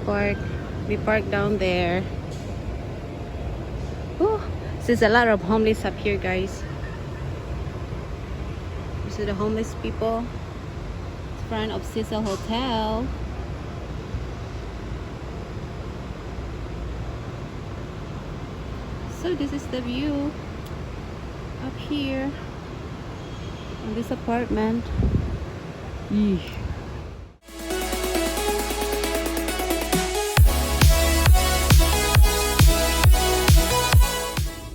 park. We park down there. Oh, there's a lot of homeless up here, guys. You see the homeless people in front of Cecil Hotel. So this is the view up here in this apartment. Eesh.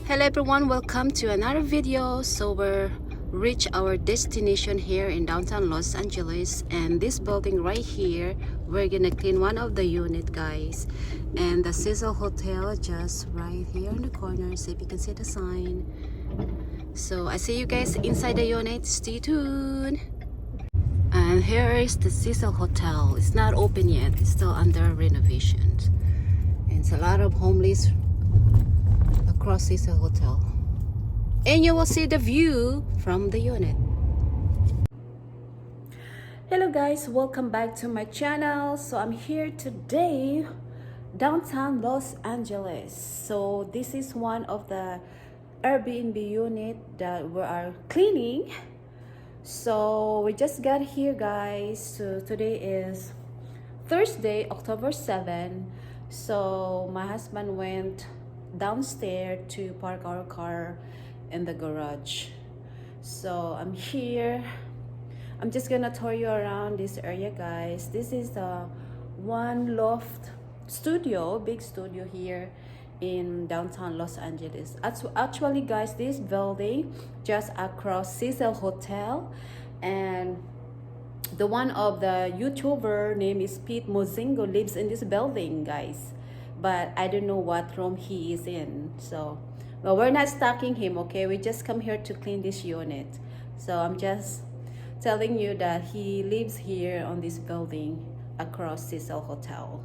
Hello everyone, welcome to another video. So we're reached our destination here in downtown Los Angeles, and this building right here, we're gonna clean one of the unit, guys. And the Cecil Hotel just right here in the corner, so if you can see the sign. So I see you guys inside the unit. Stay tuned. And here is the Cecil Hotel. It's not open yet, it's still under renovation, and it's a lot of homeless across Cecil Hotel, and you will see the view from the unit. Hello guys, welcome back to my channel. So I'm here today downtown Los Angeles. So this is one of the Airbnb unit that we are cleaning. So we just got here, guys. So today is Thursday, October 7. So my husband went downstairs to park our car in the garage. So I'm here. I'm just gonna tour you around this area, guys. This is the one loft studio, big studio here in downtown Los Angeles. Actually, guys, this building just across Cecil Hotel, and the one of the YouTuber name is Pete Monzingo lives in this building, guys. But I don't know what room he is in. So, well, we're not stalking him, okay? We just come here to clean this unit. So I'm just telling you that he lives here on this building across Cecil Hotel.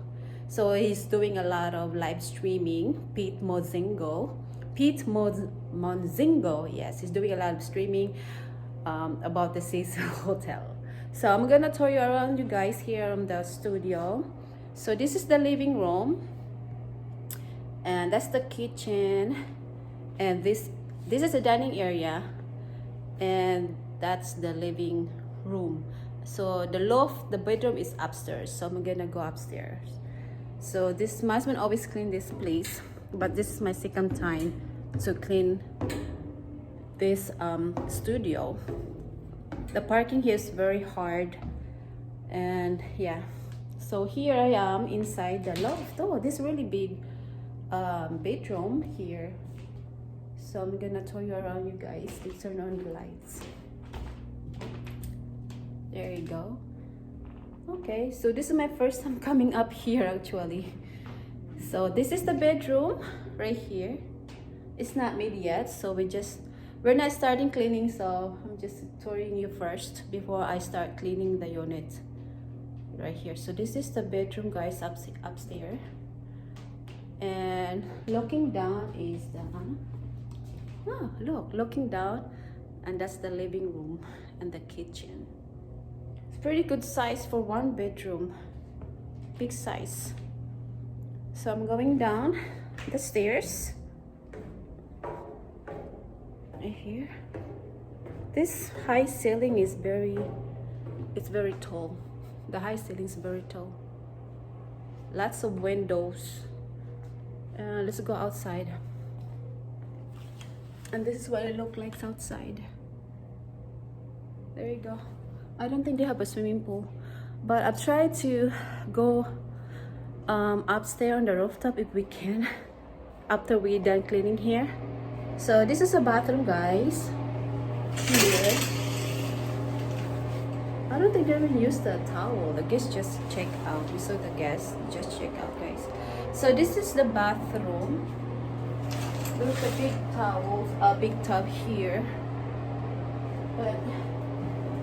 So he's doing a lot of live streaming. Pete Monzingo, yes, he's doing a lot of streaming about the Cecil Hotel. So I'm gonna tour you around, you guys, here on the studio. So this is the living room, and that's the kitchen, and this is the dining area, and that's the living room. So the loft, the bedroom is upstairs, so I'm gonna go upstairs. So this, my husband always clean this place, but this is my second time to clean this studio. The parking here is very hard, and yeah. So here I am inside the loft. Oh, this really big bedroom here. So I'm gonna tour you around, you guys. Let's turn on the lights. There you go. Okay, so this is my first time coming up here, actually. So this is the bedroom right here. It's not made yet, so we're not starting cleaning, so I'm just touring you first before I start cleaning the unit right here. So this is the bedroom, guys, upstairs. And looking down is the looking down, and that's the living room and the kitchen. It's pretty good size for one bedroom, big size. So I'm going down the stairs right here. This high ceiling is very tall. The high ceiling is very tall. Lots of windows. Let's go outside. And this is what it looks like outside. There you go. I don't think they have a swimming pool, but I'll try to go upstairs on the rooftop if we can after we're done cleaning here. So this is a bathroom, guys. Here. I don't think they even use the towel. The guests just check out. We saw the guests just check out, guys. So this is the bathroom. There's a big towel, a big tub here, but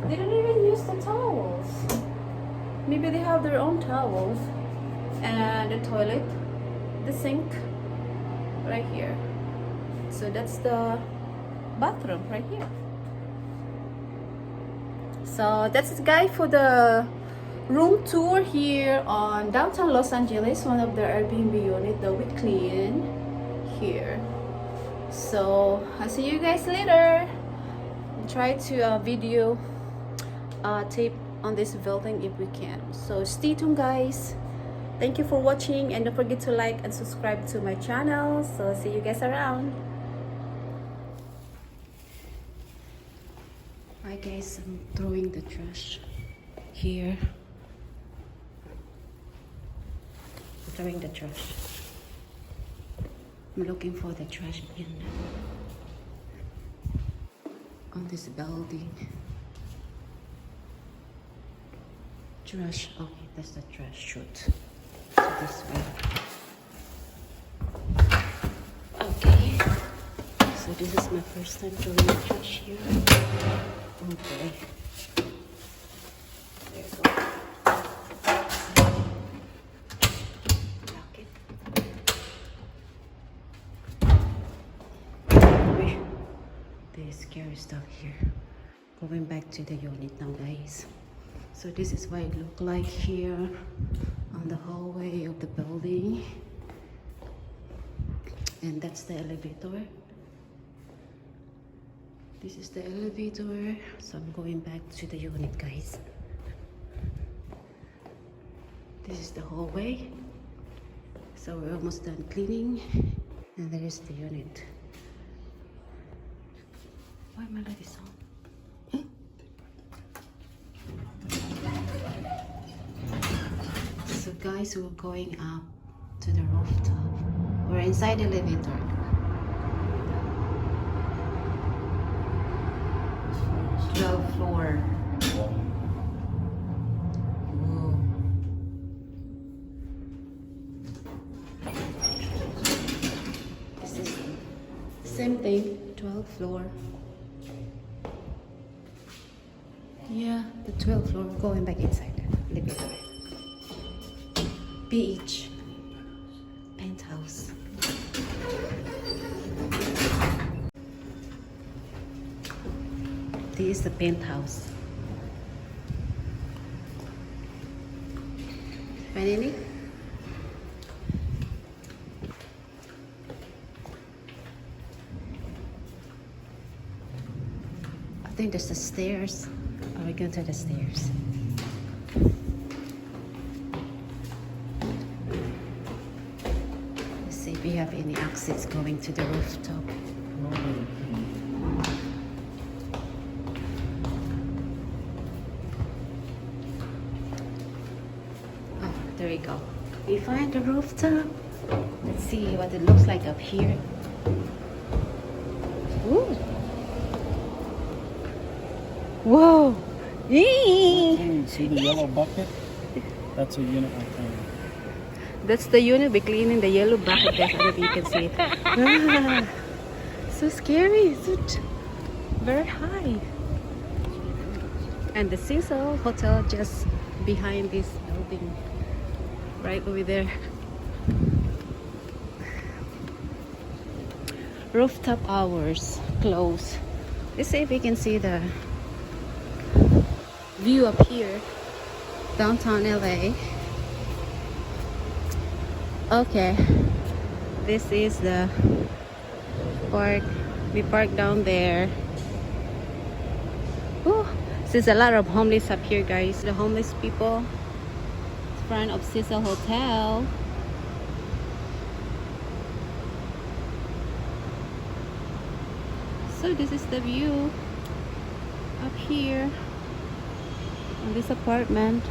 they don't even use the towels. Maybe they have their own towels. And the toilet, the sink right here. So that's the bathroom right here. So that's the guy for the room tour here on downtown Los Angeles, one of the Airbnb unit that we clean here. So I'll see you guys later. Try to video tape on this building if we can. So stay tuned, guys. Thank you for watching, and don't forget to like and subscribe to my channel. So see you guys around. Hi guys, I'm throwing the trash here. I'm throwing the trash. I'm looking for the trash bin on this building. Trash, okay, that's the trash chute. So this way. Okay, so this is my first time throwing the trash here. Okay, there you go. Lock it. There's scary stuff here. Going back to the unit now, guys. So this is what it looked like here on the hallway of the building. And that's the elevator. This is the elevator. So I'm going back to the unit, guys. This is the hallway. So we're almost done cleaning. And there is the unit. Why am I letting this on? So guys, we're going up to the rooftop. We're inside the elevator. Twelfth floor. Whoa. This is the same thing, 12th floor. Yeah, the 12th floor. Going back inside the elevator. Beach, penthouse. This is the penthouse. Find any? I think there's the stairs. Are we going to the stairs? We have any access going to the rooftop. Oh, there we go. We find the rooftop. Let's see what it looks like up here. Ooh. Whoa! See the yellow bucket? That's a unit right there. That's the unit we're cleaning, the yellow bucket, guys. I don't know if you can see it. Ah, so scary. So very high. And the Cecil Hotel just behind this building. Right over there. Rooftop hours close. Let's see if we can see the view up here. Downtown LA. Okay, this is the park. We park down there. Oh, there's a lot of homeless up here, guys. The homeless people in front of Cecil Hotel. So this is the view up here on this apartment.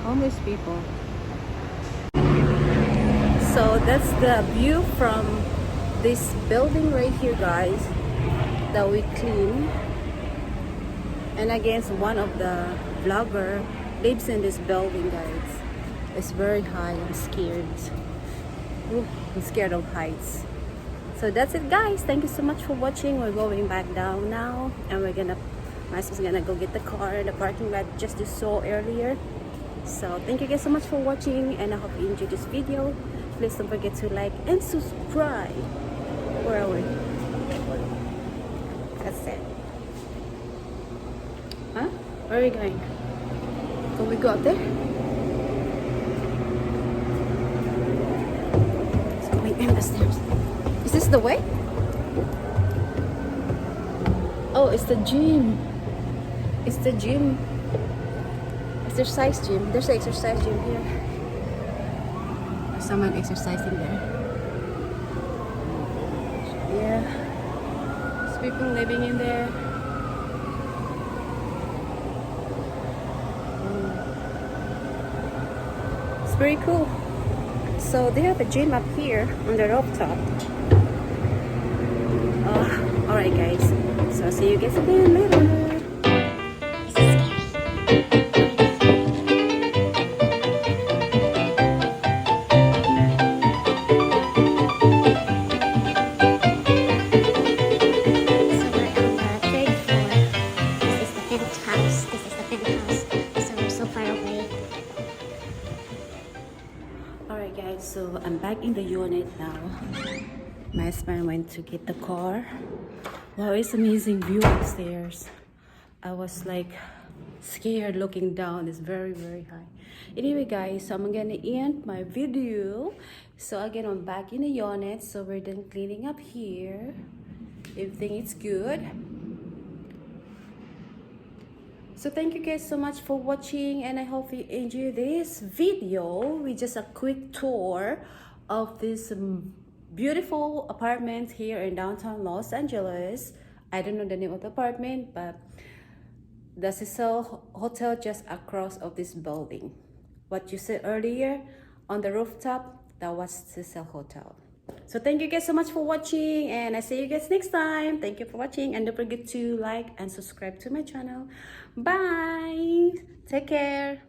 Homeless people. So that's the view from this building right here, guys, that we clean. And again, one of the vlogger lives in this building, guys. It's very high. I'm scared. Ooh, I'm scared of heights. So that's it, guys. Thank you so much for watching. We're going back down now, and we're gonna, my husband's gonna go get the car in the parking lot just you saw earlier. So thank you guys so much for watching, and I hope you enjoyed this video. please don't forget to like and subscribe. Where are we? That's it. Huh? Where are we going? Can we go up there? It's going in the stairs. Is this the way? Oh, it's the gym. It's the gym. Exercise gym. There's an exercise gym here. There's someone exercising there. Yeah. There's people living in there. It's very cool. So they have a gym up here on the rooftop. Alright guys. So I'll see you guys again later. Alright guys, so I'm back in the unit now. My husband went to get the car. Wow, it's amazing view upstairs. I was like scared looking down. It's very high. Anyway guys, so I'm gonna end my video. So again, I'm back in the unit. So we're done cleaning up here. Everything is good. So thank you guys so much for watching, and I hope you enjoy this video with just a quick tour of this beautiful apartment here in downtown Los Angeles. I don't know the name of the apartment, but the Cecil Hotel just across of this building. What you said earlier on the rooftop, that was Cecil Hotel. So thank you guys so much for watching, and I see you guys next time. Thank you for watching, and don't forget to like and subscribe to my channel. Bye. Take care.